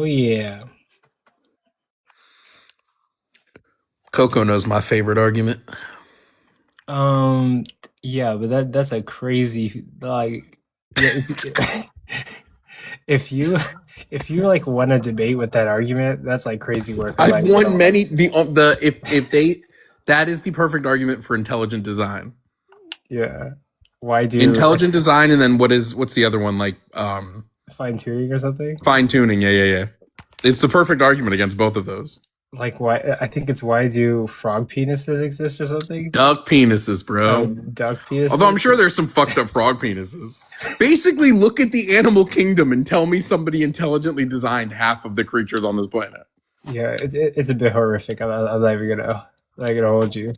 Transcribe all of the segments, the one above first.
Oh yeah. CoCo knows my favorite argument. Yeah, but that's a crazy like yeah, if you if you like want to debate with that argument, that's like crazy work. I'm not I've even gonna won lie. many. The if they that is the perfect argument for intelligent design. Yeah. Why do Intelligent design, and then what's the other one, like fine tuning or something? fine tuning? Yeah. It's the perfect argument against both of those. Like why I think it's why do frog penises exist or something? Duck penises, bro. Duck penises. Although I'm sure there's some fucked up frog penises. Basically, look at the animal kingdom and tell me somebody intelligently designed half of the creatures on this planet. Yeah, it's a bit horrific. I'm not even gonna hold you.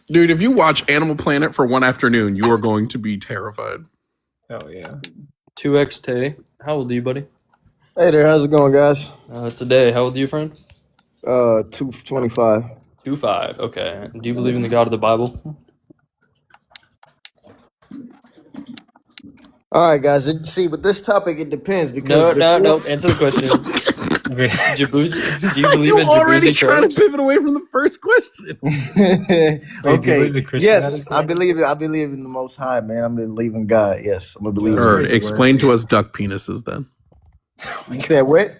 Dude, if you watch Animal Planet for one afternoon, you are going to be terrified. Oh yeah. 2x Tay. How old are you, buddy? Hey there, how's it going, guys? Today. How old are you, friend? 225. 25. Okay. Do you believe in the God of the Bible? All right, guys. See, with this topic, it depends because No. Answer the question. Jaboozy, do you believe in already Jaboozy trying trucks? to pivot away from the first question. Okay. Yes, I believe it. I believe in the Most High, man. I'm believing God. Yes, I'm a believer. Explain to us duck penises then. You said what?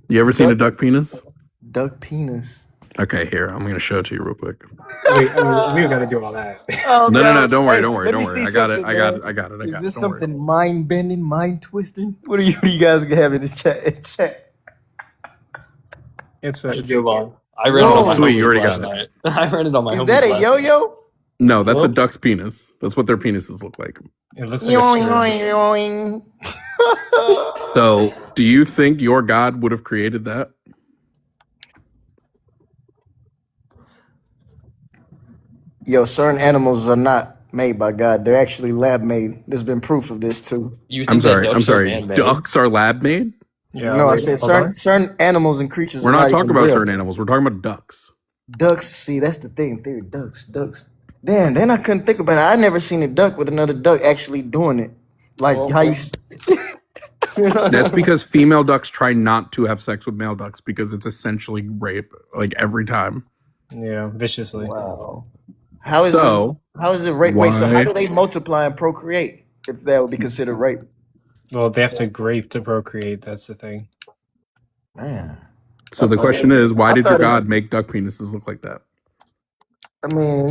You ever seen a duck penis? Duck penis. Okay, here, I'm gonna show it to you real quick. Wait, we gotta do all that. Oh, No, don't worry. Let me see I got it. something, man. Is this something mind bending, mind twisting? What do you guys have in this chat? It's I read it on my sweet, you already last got night. I read it on my Is homies that a last yo-yo? No, that's a duck's penis. That's what their penises look like. It looks like a Yoing, yoing. So, do you think your God would have created that? Yo, certain animals are not made by God. They're actually lab made. There's been proof of this too. You I'm think that sorry. ducks are man-made? Ducks are lab made? Yeah, No, I wait, said hold on. certain animals and creatures. We're are not talking even about real. certain animals. We're talking about ducks. Ducks. See, that's the thing. They're ducks. Damn, then I couldn't think about it. I never seen a duck with another duck actually doing it. Like Well, how you. That's because female ducks try not to have sex with male ducks because it's essentially rape, like every time. Yeah, viciously. Wow. How is it rape? Wait, so why- how do they multiply and procreate if that would be considered rape? Well, they have to grape to procreate. That's the thing. Man. So the question is, why did your thought it- God make duck penises look like that? I mean,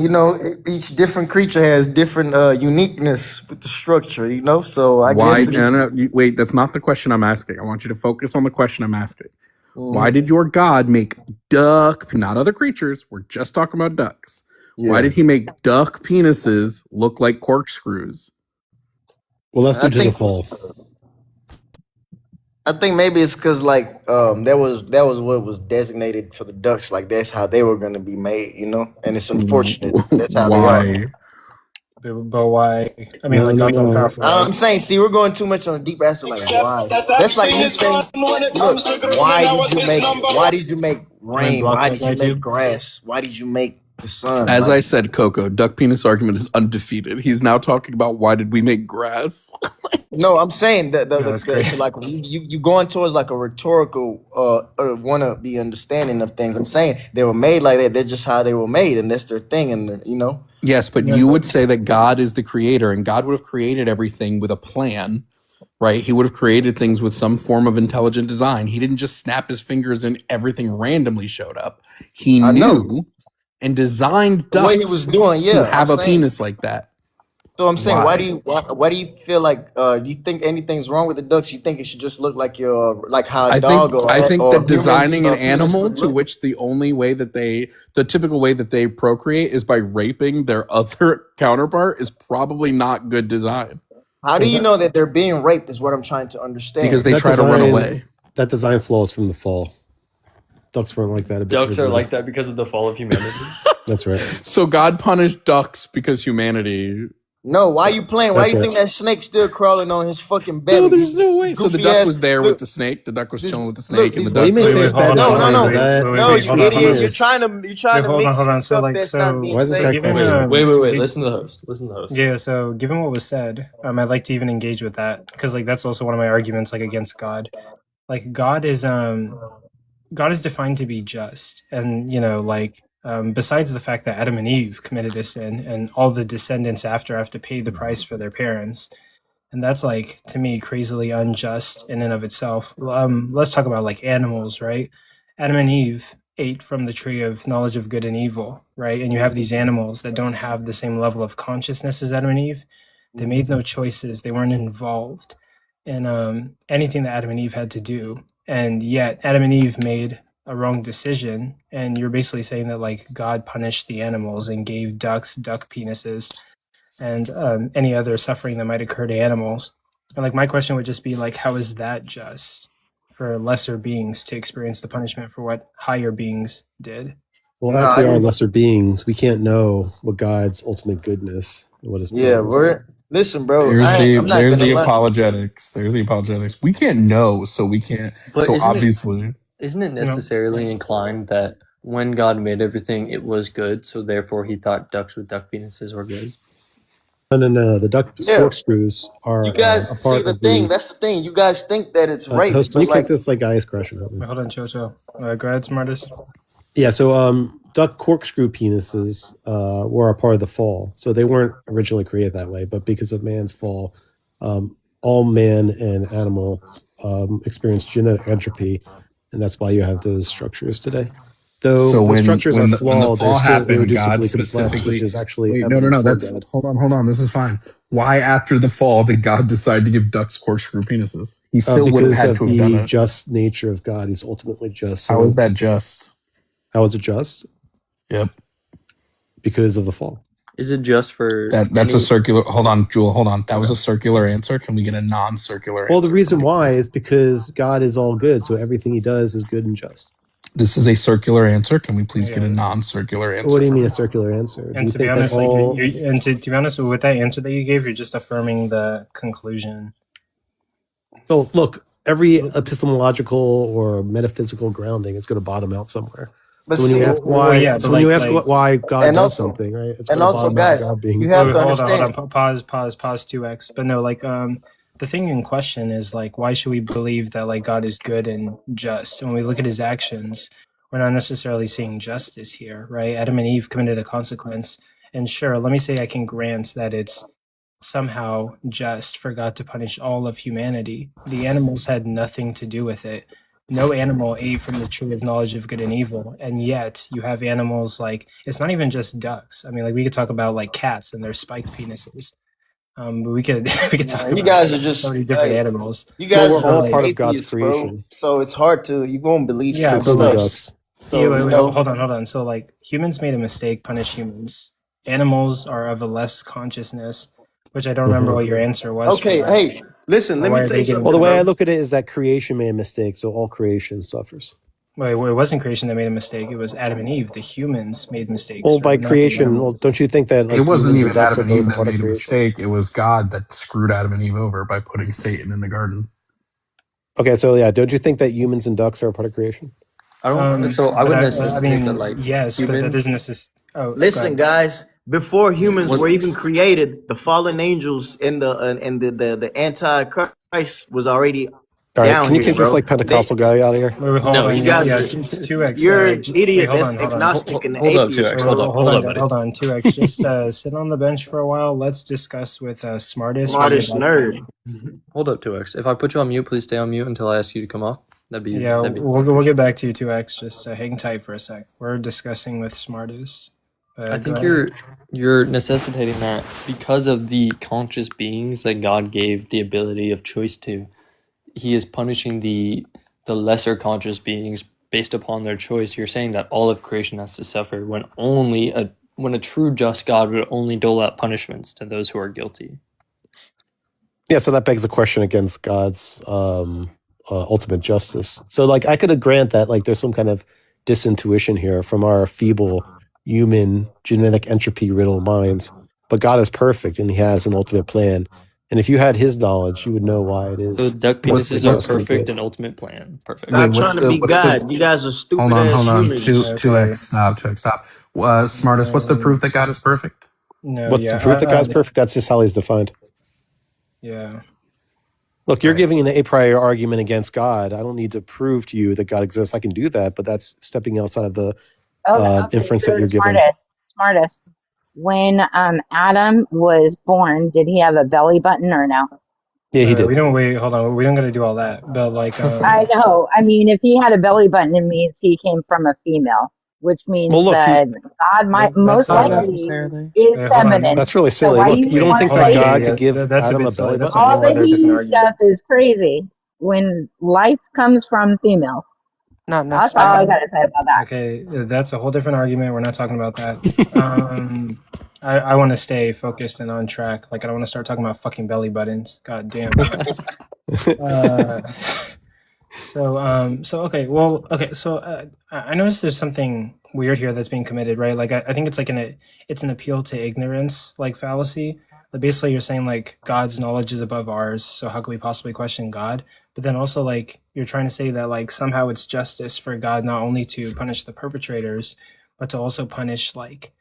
each different creature has different uniqueness with the structure, So I Why? guess. Wait, that's not the question I'm asking. I want you to focus on the question I'm asking. Mm, Why did your God make duck, not other creatures? We're just talking about ducks. yeah. Why did he make duck penises look like corkscrews? Well, that's I due to the think- fall. I think maybe it's because that was what was designated for the ducks. Like that's how they were gonna be made, And it's unfortunate. That's how they are. Why? But why? I mean, No, like, no, God's no. all powerful. I'm saying, see, we're going too much on a deep answer. Like, why? That's like me saying, look, why did you make rain? block Why that did you guy make too? grass? Why did you make the sun? As Like, I said, CoCo, duck penis argument is undefeated. He's now talking about why did we make grass? no, I'm saying that that's crazy. so like you going towards like a rhetorical wanna be understanding of things. I'm saying they were made like that. They're just how they were made, and that's their thing. And Yes, but you would say that God is the creator, and God would have created everything with a plan, right? He would have created things with some form of intelligent design. He didn't just snap his fingers and everything randomly showed up. He I know. knew and designed the ducks way he was doing, to yeah. have I'm a saying- penis like that. So I'm saying, Why? why do you feel like? Do you think anything's wrong with the ducks? You think it should just look like your like how a I dog think or I think or that humans, designing an penis animal would to look? which the typical way that they procreate is by raping their other counterpart is probably not good design How do you know that they're being raped? Is what I'm trying to understand. because they That try to run design- away. That design flows from the fall. Ducks weren't like that. A bit Ducks are earlier. like that because of the fall of humanity. That's right. So God punished ducks because humanity. No, why you playing? Why That's you right. think that snake still crawling on his fucking belly? No, there's no way. So the goofy duck ass- was there look, with the snake. The duck was this- chilling with the look, snake, and the these- Well, you duck. may Wait, say wait, it's hold bad on, No, design. no, no. That, Wait, No, wait, you hold on, hold on. idiot! You're trying to Wait, mix hold on. So, stuff like, that's so- not being Why is this said. guy given, quiet? Wait. Listen to the host. Listen to the host. Yeah, so given what was said, I'd like to even engage with that because like that's also one of my arguments like against God. like God is defined to be just, and besides the fact that Adam and Eve committed this sin, and all the descendants after have to pay the price for their parents, and that's like to me crazily unjust in and of itself. Let's talk about like animals, right? Adam and Eve ate from the tree of knowledge of good and evil, right? And you have these animals that don't have the same level of consciousness as Adam and Eve. They made no choices. They weren't involved in anything that Adam and Eve had to do, and yet Adam and Eve made a wrong decision. And you're basically saying that like God punished the animals and gave ducks duck penises and any other suffering that might occur to animals. And like my question would just be like, how is that just for lesser beings to experience the punishment for what higher beings did? Well, No, as I we are didn't- lesser beings, we can't know what God's ultimate goodness and what his Yeah, plan is. we're listen, bro. There's I'm not there's gonna the lie. apologetics. There's the apologetics. We can't know, so we can't. But So isn't obviously, isn't it necessarily inclined that when God made everything, it was good, so therefore he thought ducks with duck penises were good? No. The duck Yeah. corkscrews are You guys a see part the of thing. That's the thing. You guys think that it's rape, Host, can but you kick like, this like guy's crushing over? Wait, hold on, Chocho. Go ahead, Smartest. Yeah, so duck corkscrew penises were a part of the fall. So they weren't originally created that way, but because of man's fall, all man and animals experience genetic entropy, and that's why you have those structures today. Though so the structures are when the flawed, fall they're still happened, God irreducibly complex, specifically. which is actually Wait, no. evidence for That's God. hold on. This is fine. Why after the fall did God decide to give ducks corkscrew penises? He still would have Because had of to have done the it. just nature of God, He's ultimately just. How is that just? How is it just? Yep. Because of the fall. Is it just for That's a circular. Hold on, Jewel. Hold on. That was a circular answer. Can we get a non-circular Well, answer? the reason why is because God is all good, so everything He does is good and just. This is a circular answer. Can we please get Yeah. a non-circular answer? What do you from mean a you? circular answer? Do And you to be think that honest, like all- to be honest with that answer that you gave, you're just affirming the conclusion. Well, look, every epistemological or metaphysical grounding is going to bottom out somewhere. but So when see, you ask why, yeah, so but when you like- ask like- why God and does also- something, right? It's and gonna also, bottom out guys, God being. you have Wait, to hold understand. on, pause 2x. But no, like the thing in question is like, why should we believe that like God is good and just? When we look at his actions, we're not necessarily seeing justice here, right? Adam and Eve committed a consequence, and sure, let me say I can grant that it's somehow just for God to punish all of humanity. The animals had nothing to do with it. No animal ate from the tree of knowledge of good and evil, and yet you have animals like, it's not even just ducks. I mean, like we could talk about like cats and their spiked penises. But we could talk You about guys are just so many different like, animals. you guys Well, we're are all like part of God's atheists, bro. creation. So it's hard to you won't believe Yeah, certain but Including like- stuff. ducks. So, Yeah, wait, you wait, know, hold on. So like humans made a mistake, punish humans. Animals are of a less consciousness, which I don't remember Mhm. what your answer was. okay, for that. hey, listen, let Why me are tell they you getting- something. Well, the way bro. I look at it is that creation made a mistake, so all creation suffers. Wait, it wasn't creation that made a mistake. It was Adam and Eve. The humans made mistakes. Well, by right? Not the creation, animals. well, don't you think that like It wasn't humans even and ducks Adam are and Eve both that part of made a creation? mistake. It was God that screwed Adam and Eve over by putting Satan in the garden. Okay, so yeah, don't you think that humans and ducks are a part of creation? I don't. So I but would necessitate that like yes, but that humans. doesn't necessarily. Oh, go Listen, ahead. guys. Before humans Was- were even created, the fallen angels and the antichrist was already All right, down can you here, kick this bro. like Pentecostal guy out of here? Wait, hold No, on. you guys- Yeah, 2x. You're an idiot hold that's on, hold on. agnostic and Hold up, atheist. 2X, bro. hold up, buddy. Hold on, 2x. Just sit on the bench for a while. Let's discuss with Smartest. Smartest nerd. Hold up, 2X. If I put you on mute, please stay on mute until I ask you to come off. Yeah, we'll get back to you, 2x. Just hang tight for a sec. We're discussing with Smartest. I think you're necessitating that because of the conscious beings that God gave the ability of choice to. He is punishing the lesser conscious beings based upon their choice. You're saying that all of creation has to suffer when a true just God would only dole out punishments to those who are guilty. Yeah, so that begs the question against God's ultimate justice. So, like, I could grant that, like, there's some kind of disintuition here from our feeble human genetic entropy riddled minds, but God is perfect and He has an ultimate plan. And if you had His knowledge, you would know why it is. So duck What's- penises are what's- perfect and ultimate plan. Perfect. Stop Wait, what's trying to the- be what's the- God. You guys are stupid Hold ass on. humans. Two X. Stop. Smartest. What's the proof that God is perfect? No, What's the proof that God's perfect? That's just how He's defined. Yeah. Look, you're Right. giving an a priori argument against God. I don't need to prove to you that God exists. I can do that, but that's stepping outside of the Okay, inference so that you're giving. smartest. When Adam was born, did he have a belly button or no? Yeah, he did. We don't wait. Hold on. We don't gotta do all that. But like, I know. I mean, if he had a belly button, it means he came from a female, which means Well, look, that God might that's most Not not. likely necessarily. is Wait, hold on. feminine. that's really So silly. why Look, do you don't want think to that say God could give That's a Adam bit a silly. belly That's button? a all whole the other different he argument. stuff is crazy when life comes from females? Not That's all I necessarily. gotta say about that. Okay, that's a whole different argument. We're not talking about that. I want to stay focused and on track. Like, I don't want to start talking about fucking belly buttons. God damn. uh, so okay. Well, okay. So I noticed there's something weird here that's being committed, right? Like, I think it's like it's an appeal to ignorance, like fallacy. Like, basically, you're saying like God's knowledge is above ours, so how could we possibly question God? But then also like you're trying to say that like somehow it's justice for God not only to punish the perpetrators, but to also punish like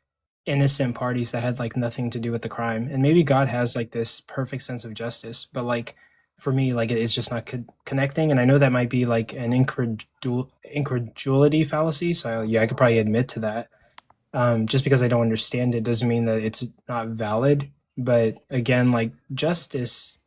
innocent parties that had like nothing to do with the crime. And maybe God has like this perfect sense of justice, but like for me, like it's just not connecting. And I know that might be like an incredulity fallacy. So yeah, I could probably admit to that. Just because I don't understand it doesn't mean that it's not valid. But again, like justice,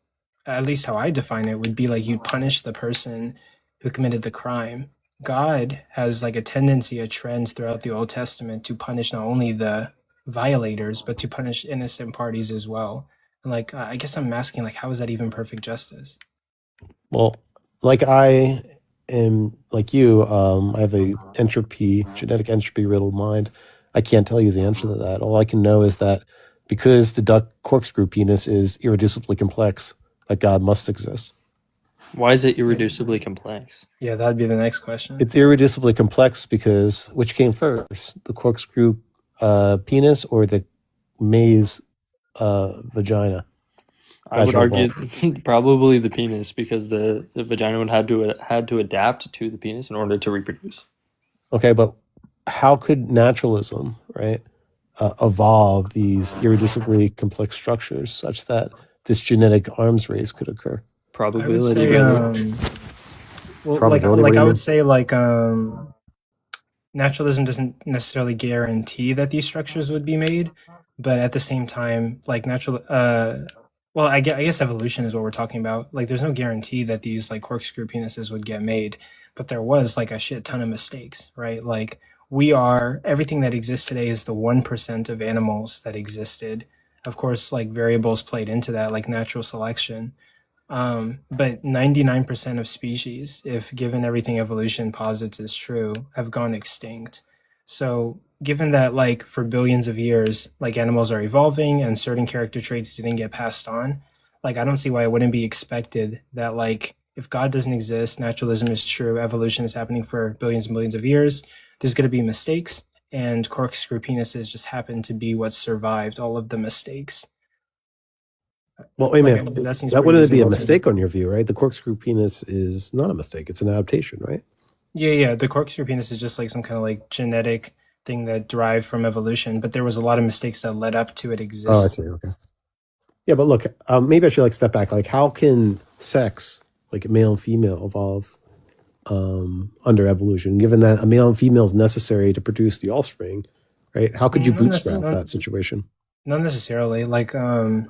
at least how I define it, would be like you punish the person who committed the crime. God has like a tendency, a trend throughout the Old Testament to punish not only the violators, but to punish innocent parties as well. And like, I guess I'm asking, like, how is that even perfect justice? Well, like I am like you, I have a genetic entropy riddled mind. I can't tell you the answer to that. All I can know is that because the duck corkscrew penis is irreducibly complex, that God must exist. Why is it irreducibly complex? Yeah, that'd be the next question. It's irreducibly complex because which came first, the corkscrew penis or the maize vagina? I would Vaginal argue probably the penis, because the vagina would had to adapt to the penis in order to reproduce. Okay, but how could naturalism, right, evolve these irreducibly complex structures such that this genetic arms race could occur? I would Probability, say, baby. well, Probability, what like do I you would mean? say, like, naturalism doesn't necessarily guarantee that these structures would be made, but at the same time, like well, I guess evolution is what we're talking about. Like, there's no guarantee that these like corkscrew penises would get made, but there was like a shit ton of mistakes, right? Like, everything that exists today is the 1% of animals that existed. Of course, like variables played into that, like natural selection. But 99% of species, if given everything evolution posits is true, have gone extinct. So, given that, like, for billions of years, like, animals are evolving and certain character traits didn't get passed on, like, I don't see why it wouldn't be expected that, like, if God doesn't exist, naturalism is true, evolution is happening for billions and billions of years, there's going to be mistakes, and corkscrew penises just happen to be what survived all of the mistakes. Well, wait a Like, minute. that seems That pretty wouldn't be a reasonable to me. mistake on your view, right? The corkscrew penis is not a mistake. It's an adaptation, right? Yeah. The corkscrew penis is just like some kind of like genetic thing that derived from evolution, but there was a lot of mistakes that led up to it Oh, I exist. see. Okay. Yeah, but look, maybe I should like step back. Like, how can sex, like male and female, evolve under evolution, given that a male and female is necessary to produce the offspring, right? How could you Not, bootstrap necess- that situation? not necessarily. Like, No.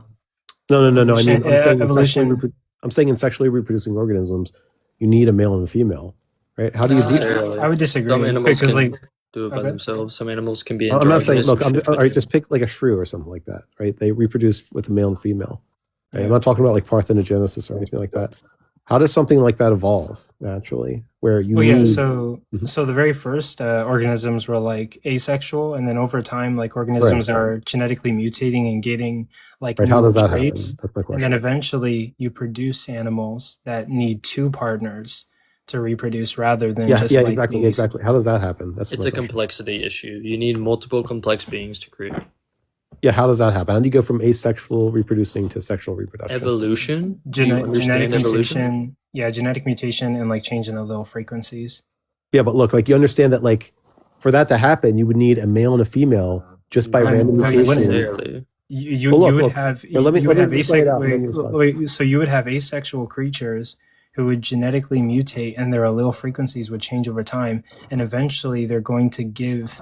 I mean, evolution. I'm saying in sexually reproducing organisms, you need a male and a female, right? How do you bootstrap? Necessarily. I would disagree Some animals because, can like, do it by okay. themselves. Some animals can be I'm not saying. androgynous. Look, and shit, all but right. Just pick like a shrew or something like that, right? They reproduce with a male and female. Right? Yeah. I'm not talking about like parthenogenesis or anything like that. How does something like that evolve naturally? Where you Well, yeah. need So Mhm. the very first organisms were like asexual, and then over time, like organisms are genetically mutating and getting like right? How new does that happen? traits. That's my And question. then eventually you produce animals that need two partners to reproduce rather than Yeah, just like exactly, these. exactly. How does that happen? That's it's my a question. complexity issue. You need multiple complex beings to create. Yeah, how does that happen? How do you go from asexual reproducing to sexual reproduction? Evolution? Do you Genetic understand evolution? mutation. Yeah, genetic mutation and like changing the little frequencies. Yeah, but look, like you understand that, like for that to happen, you would need a male and a female just by Not random no, you wouldn't. mutation. necessarily. you Well, look, would look. have Here, let me just lay it out and then you respond. so you would have asexual creatures who would genetically mutate, and their allele frequencies would change over time, and eventually they're going to give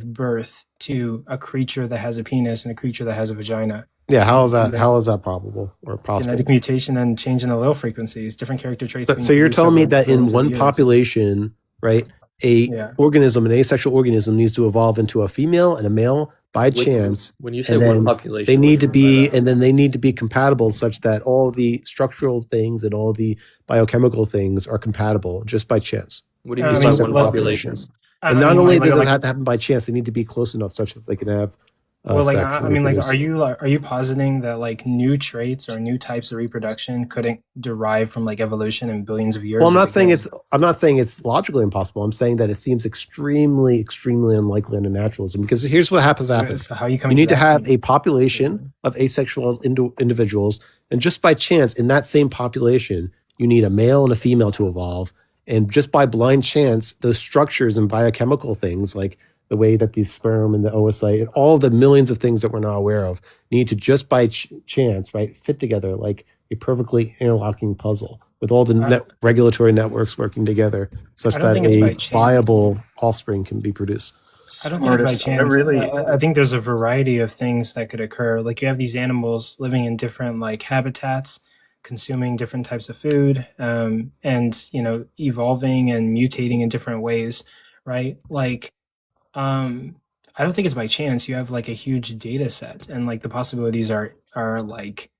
birth to a creature that has a penis and a creature that has a vagina. Yeah, how is that probable or possible? Genetic mutation and change in allele frequencies, different character traits. So you're telling me that in billions of one years. population, right, Yeah. organism, an asexual organism, needs to evolve into a female and a male by chance. When you say and one then population, they what need do to you mean by be, that? and then they need to be compatible such that all the structural things and all the biochemical things are compatible just by chance. What do you I mean mean, by Separate one well, population? And not only do they have to happen by chance, they need to be close enough such that they can have well, like sex. I mean, like, are you positing that like new traits or new types of reproduction couldn't derive from like evolution in billions of years? Well, I'm not saying it's logically impossible. I'm saying that it seems extremely, extremely unlikely under naturalism, because here's what happens. So how you need to have a population of asexual individuals, and just by chance, in that same population, you need a male and a female to evolve, and just by blind chance, those structures and biochemical things like the way that the sperm and the oocyte and all the millions of things that we're not aware of need to just by chance, right, fit together like a perfectly interlocking puzzle with all the regulatory networks working together such that a viable offspring can be produced. I don't think it's by chance. I think there's a variety of things that could occur. Like you have these animals living in different like habitats, consuming different types of food, and evolving and mutating in different ways, right? Like I don't think it's by chance. You have like a huge data set, and like the possibilities are like.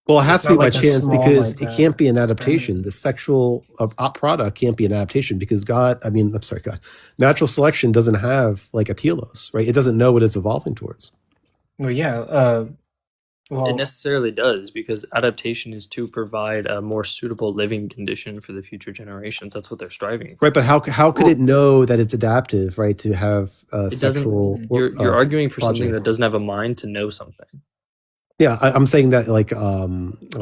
Well, it has to be by chance because it can't be an adaptation. The sexual product can't be an adaptation because natural selection doesn't have like a telos, right? It doesn't know what it's evolving towards. Well, yeah. It necessarily does, because adaptation is to provide a more suitable living condition for the future generations. That's what they're striving for. Right, but how could it know that it's adaptive, right, to have sexual... You're arguing for something that doesn't have a mind to know something. Yeah, I'm saying that like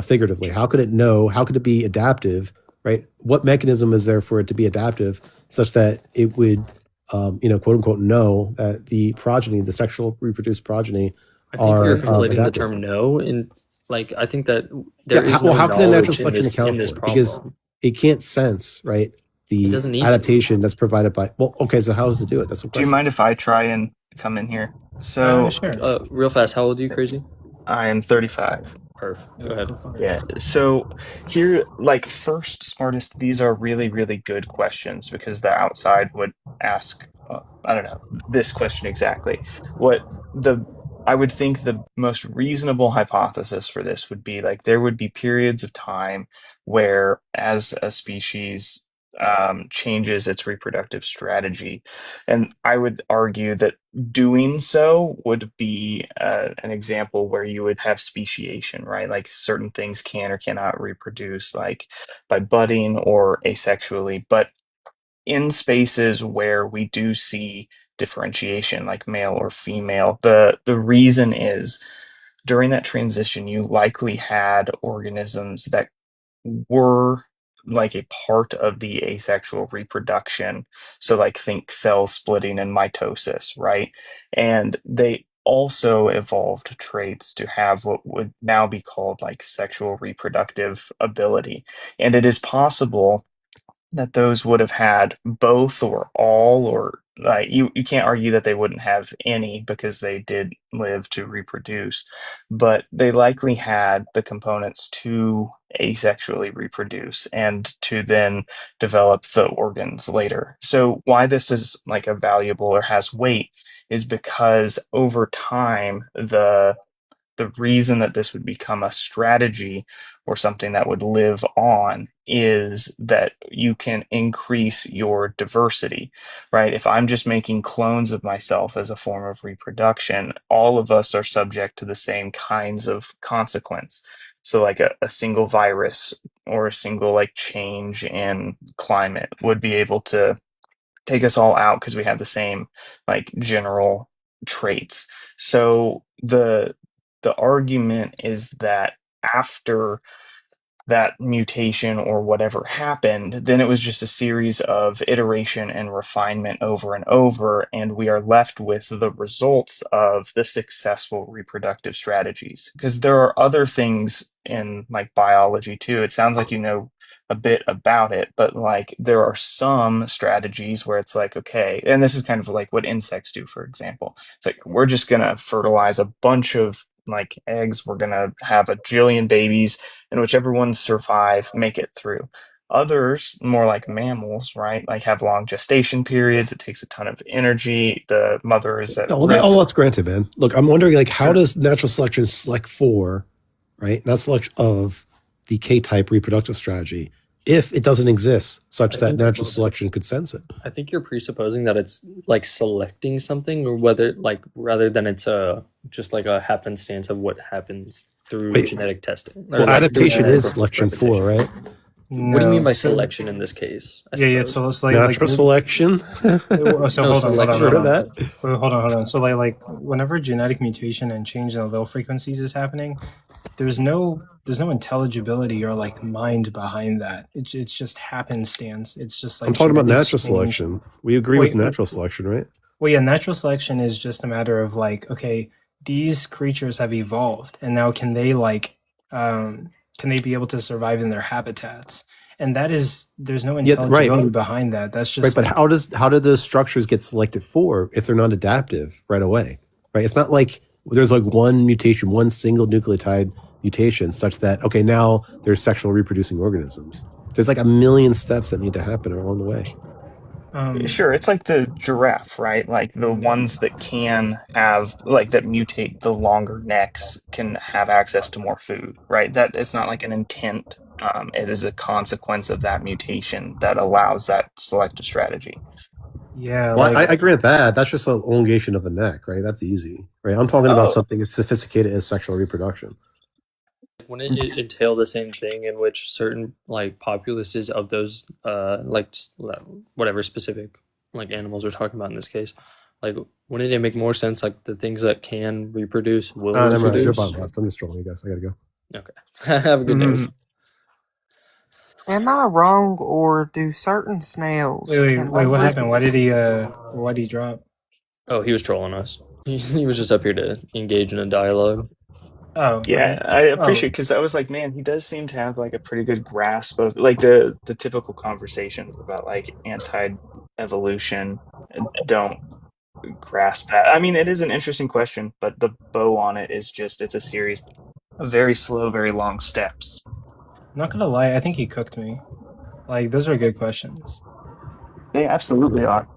figuratively. How could it know? How could it be adaptive, right? What mechanism is there for it to be adaptive such that it would, quote unquote, know that the progeny, the sexual reproduced progeny, I think you're conflating the term "know" in like I think that there is no how can a natural knowledge selection in this account for it? problem. Because it can't sense, right, the adaptation that's provided by. Well, okay, so how does it do it? That's the question. Do you mind if I try and come in here? So sure. Real fast, how old are you, Crazy? I am 35. Perfect. Go ahead. Yeah. So here, like first smartest, these are really, really good questions because the outside would ask, I don't know, this question exactly. I would think the most reasonable hypothesis for this would be like there would be periods of time where, as a species changes its reproductive strategy, and I would argue that doing so would be an example where you would have speciation, right? Like certain things can or cannot reproduce, like by budding or asexually, but in spaces where we do see differentiation, like male or female, the reason is during that transition, you likely had organisms that were like a part of the asexual reproduction. So, like, think cell splitting and mitosis, right? And they also evolved traits to have what would now be called like sexual reproductive ability. And it is possible that those would have had both or all, or like you can't argue that they wouldn't have any because they did live to reproduce, but they likely had the components to asexually reproduce and to then develop the organs later. So why this is like a valuable or has weight is because over time the reason that this would become a strategy or something that would live on is that you can increase your diversity, right? If I'm just making clones of myself as a form of reproduction, all of us are subject to the same kinds of consequence. So like a single virus or a single like change in climate would be able to take us all out because we have the same like general traits. So the argument is that after that mutation or whatever happened, then it was just a series of iteration and refinement over and over, and we are left with the results of the successful reproductive strategies. Because there are other things in like biology too. It sounds like you know a bit about it, but like there are some strategies where it's like, okay, and this is kind of like what insects do, for example. It's like we're just gonna fertilize a bunch of like eggs, we're gonna have a jillion babies, and whichever ones survive make it through. Others, more like mammals, right, like have long gestation periods. It takes a ton of energy. The mother is at Well, risk. that's granted, man. Look, I'm wondering, like, how Sure. does natural selection select for, right? Not selection of the K-type reproductive strategy if it doesn't exist, such that natural selection could sense it. I think you're presupposing that it's like selecting something, or whether like rather than it's just like a happenstance of what happens through Wait. genetic testing. Or, Well, like, through adaptation genetic is selection for, right? What do you mean by so- selection in this case? I Yeah, suppose? so it's like Natural selection. So No, hold on, selection. Heard of hold on. that? Wait, hold on. So like whenever genetic mutation and change in allele frequencies is happening, there's no intelligibility or like mind behind that. It's just happenstance. It's just like I'm talking about genetics natural change. selection. We agree Wait, with natural selection, right? Well, yeah, natural selection is just a matter of like, okay, these creatures have evolved, and now can they be able to survive in their habitats? And that is, there's no Yeah, right. intelligibility behind that. That's just Right, but like, how do those structures get selected for if they're not adaptive right away? Right? It's not like there's like one mutation, one single nucleotide mutation such that, okay, now there's sexual reproducing organisms. There's like a million steps that need to happen along the way. Sure, it's like the giraffe, right? Like the ones that can have, like that mutate the longer necks can have access to more food, right? That it's not like an intent. It is a consequence of that mutation that allows that selective strategy. yeah, Well, like I grant that. That's just an elongation of a neck, right? That's easy, right? I'm talking about Oh. something as sophisticated as sexual reproduction. Wouldn't it entail the same thing in which certain like populaces of those like whatever specific like animals we're talking about in this case, like wouldn't it make more sense like the things that can reproduce will Never mind. reproduce? Jump on left. I'm just trolling you guys. I gotta go. Okay. Have a good day. Mhm. Am I wrong, or do certain snails? wait, can what only- happened? Why did he drop? Oh, he was trolling us. He was just up here to engage in a dialogue. Oh, Yeah, I appreciate, because I was like, man, he does seem to have like a pretty good grasp of like the typical conversations about like anti-evolution don't grasp that. I mean, it is an interesting question, but the bow on it is just it's a series of very slow, very long steps. I'm not gonna lie, I think he cooked me. Like those are good questions. They absolutely are.